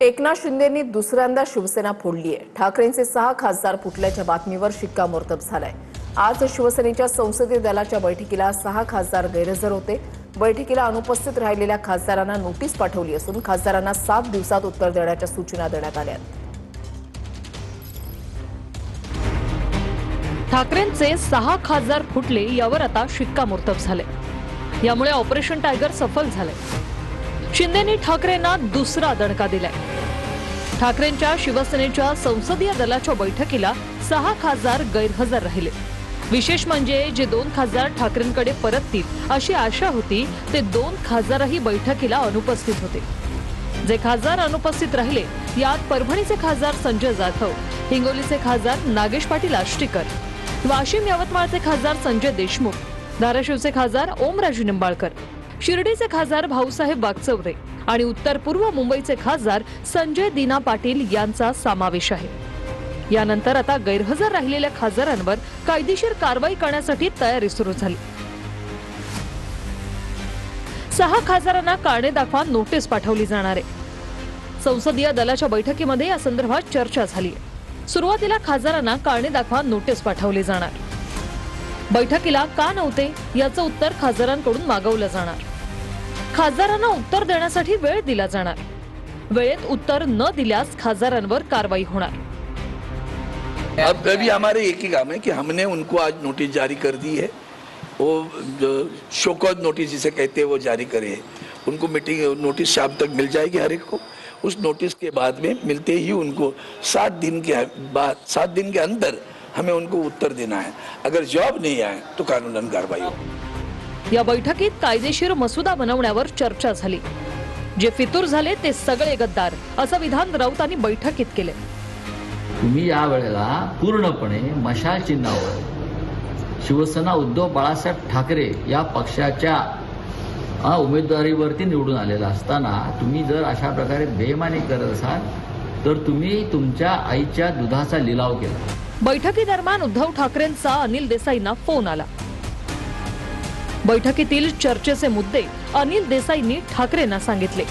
एकनाथ शिंदेंनी दुसऱ्यांदा शिवसेना फोडली आहे। ठाकरेंचे 6 खासदार फुटल्याच्या बातमीवर शिक्कामोर्तब झालाय। आज शिवसेनेच्या संसदीय दलाच्या बैठकीला 6 खासदार गैरहजर होते। बैठकीला अनुपस्थित राहिलेल्या खासदारांना नोटीस पाठवली असून खासदारांना 7 दिवसात उत्तर देण्याच्या सूचना देण्यात आल्या आहेत। ठाकरेंचे 6 खासदार फुटले यावर आता शिक्कामोर्तब झाले। यामुळे ऑपरेशन टायगर सफल झाले। शिंदेंनी ठाकरेंना दुसरा दणका दिलाय। ठाकरेंच्या शिवसेनेच्या संसदीय दलाच्या बैठकीला 6 खासदार गैरहजर राहिले। विशेष म्हणजे जे 2 खासदार ठाकरेंकडे परततील अशी आशा होती ते 2 खासदारही बैठकीला अनुपस्थित होते। जे खासदार अनुपस्थित राहिले यात परभणीचे खासदार संजय जाधव, हिंगोलीचे खासदार नागेश पाटील आष्टीकर, वाशिम यवतमाळचे खासदार संजय देशमुख, धाराशिवचे खासदार ओमराजे निंबाळकर, शिर्डीचे खासदार भाऊसाहेब वागचौरे आणि उत्तर पूर्व मुंबईचे खासदार संजय दीना पाटील यांचा समावेश आहे। यानंतर आता गैरहजर राहिलेल्या खासदारांवर कायदेशीर कारवाई करण्यासाठी तयारी सुरू झाली। 6 खासदारांना कारणे दाखवा नोटीस पाठवली जाणार आहे। संसदीय दलाच्या बैठकीमध्ये या संदर्भात चर्चा झाली आहे। सुरुवातीला खासदारांना कारणे दाखवा नोटीस पाठवली जाणार। बैठकीला का नव्हते याचं उत्तर खासदारांकडून मागवलं जाणार। खासदारांना उत्तर देण्यासाठी वेळ दिला जाणार। वेळेत उत्तर न दिल्यास खासदारांवर कारवाई होणार। अब अभी हमारे एक ही काम है कि हमने उनको आज नोटिस जारी कर दी है। वो जो शोकॉज नोटिस जिसे कहते हैं वो जारी करे है। उनको मीटिंग नोटिस शाम तक मिल जाएगी हर एक को। उस नोटिस के बाद में मिलते ही उनको 7 दिन के अंदर हमें उनको उत्तर देना है। अगर जवाब नहीं आए तो कानूनन कार्रवाई होगी। या बैठकीत कायदेशीर मसुदा बनवण्यावर चर्चा झाली। जे फितूर झाले ते सगळे गद्दार असं विधान राऊतांनी बैठकीत केले। तुम्ही या वेळेला पूर्णपणे मशाल चिन्हावर शिवसेना उद्धव बाळासाहेब ठाकरे या पक्षाच्या उमेदवारीवरती निवडून आलेला असताना तुम्ही जर अशा प्रकारे बेईमानी करत असाल तर तुम्ही तुमच्या आईच्या दुधाचा लिलाव केला। बैठकीदरम्यान उद्धव ठाकरेंचा अनिल देसाईंना फोन आला। बैठकीतील चर्चेचे मुद्दे अनिल देसाईंनी ठाकरेंना सांगितले।